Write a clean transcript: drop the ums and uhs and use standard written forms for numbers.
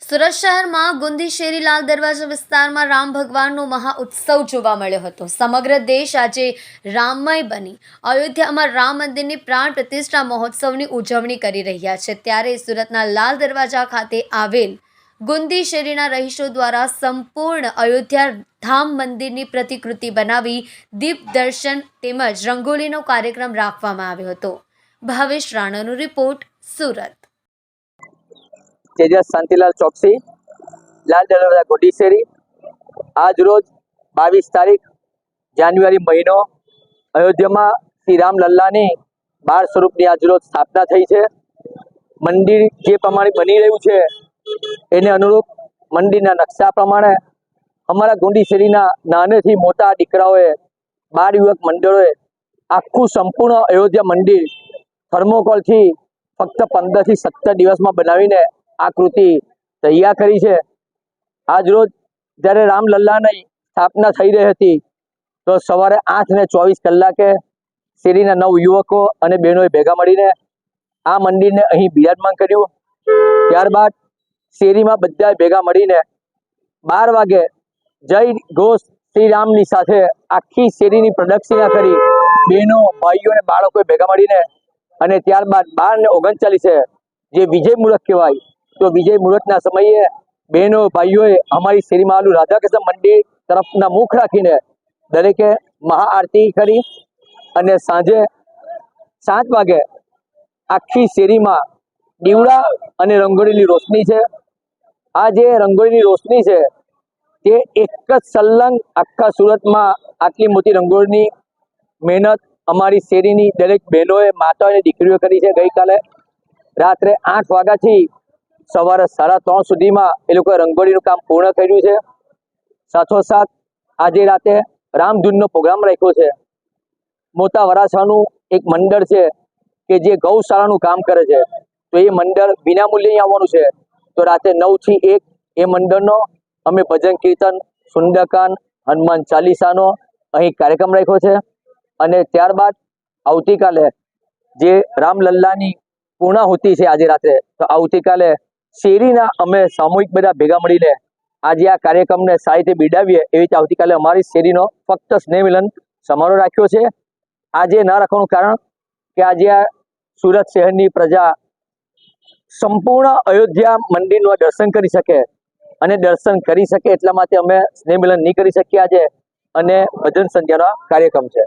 સુરત શહેરમાં ગુંદી શેરી લાલ દરવાજા વિસ્તારમાં રામ ભગવાનનો મહાઉત્સવ જોવા મળ્યો હતો। સમગ્ર દેશ આજે રામમય બની અયોધ્યામાં રામ મંદિરની પ્રાણ પ્રતિષ્ઠા મહોત્સવની ઉજવણી કરી રહ્યા છે। ત્યારે સુરતના લાલ દરવાજા ખાતે આવેલ ગુંદી શેરીના રહીશો દ્વારા સંપૂર્ણ અયોધ્યા ધામ મંદિરની પ્રતિકૃતિ બનાવી દીપ દર્શન તેમજ રંગોલીનો કાર્યક્રમ રાખવામાં આવ્યો હતો। ભાવેશ રાણાનો રિપોર્ટ, સુરત। तेजस शांतिलाल चौकसी, लाल दरवाजा गुंदी शेरी। आज रोज 22 तारीख जान्युआरी महीनो अयोध्या में श्री राम लल्ला 12 स्वरूप आज रोज स्थापना थई है। मंदिर जे प्रमाणे बनी रह्यु छे एने अनुरूप मंदिरना नक्शा प्रमाणे अमरा गुंदी शेरीना नानेथी मोटा दीकराओए 12 युवक मंडळोए आखू संपूर्ण अयोध्या मंदिर थर्मोकोल थी फक्त 15 થી 17 दिवस में बनावीने आकृति तैयार करी है। आज रोज जयरे राम लल्ला स्थापना थई रही थी तो सवारे 8:24 कलाके शेरीना 9 युवकों और बहनों भेगा मळीने आ मंदिर ने अहीं बिराजमान कर्युं। त्यारबाद शेरी में बधा भेगा मळीने 12 वागे जय घोष श्री रामनी साथे आखी शेरीनी प्रदक्षिणा करी बहनों भाईओ ने बाळकोए भेगा मळीने अने त्यारबाद 12:39 जे विजय मुहूर्त कहेवाय तो विजय मुहूर्तना समये बहनों भाईओ अमारी शेरी में आवेलुं राधाकृष्ण मंदिर तरफना मुख राखीने दरेके महाआरती करी अने सांजे 7 वागे आखी शेरी में दीवड़ा अने रंगोळीनी रोशनी है। आ जे रंगोळीनी रोशनी है ते एक ज सलंग आखा सूरत में आटली मोटी रंगोळीनी मेहनत अमारी शेरीनी दरेक बहनों माता अने दीकरीओ करी है। गई काले रात्रे 8 वाग्याथी सवारे 3:30 सुधी में ए लोकोए रंगोळीनुं काम पूर्ण कर्युं छे। साथोसाथ आजे राते रामधूननो प्रोग्राम राख्यो छे। मोटा वराछानुं एक मंडळ छे के जे गौशालानुं काम करे छे तो ए मंडळ विनामूल्ये आववानुं छे। तो राते 9 થી 1 ए मंडळनो अमे भजन कीर्तन सुंदरकांड हनुमान चालीसानो अहीं कार्यक्रम राख्यो छे। अने त्यारबाद आवतीकाले जे रामलल्लानी पूर्णाहुति छे आज रात्रे तो आवतीकाले शेरीना अमे सामूहिक बधा भेगा मळीने आज आ कार्यक्रम ने सारी रीते बिरदावीए एवी रीते आवतीकाले अमारी शेरीनो फक्त स्नेह मिलन समारोह राख्यो छे। आज न राखवानुं कारण के आज आ सूरत शहेरनी प्रजा संपूर्ण अयोध्या मंदिरनुं दर्शन करी शके अने दर्शन करी शके एटला माटे अमे स्नेह मिलन नहीं करी शकीए आज अने भजन संध्यानो कार्यक्रम छे।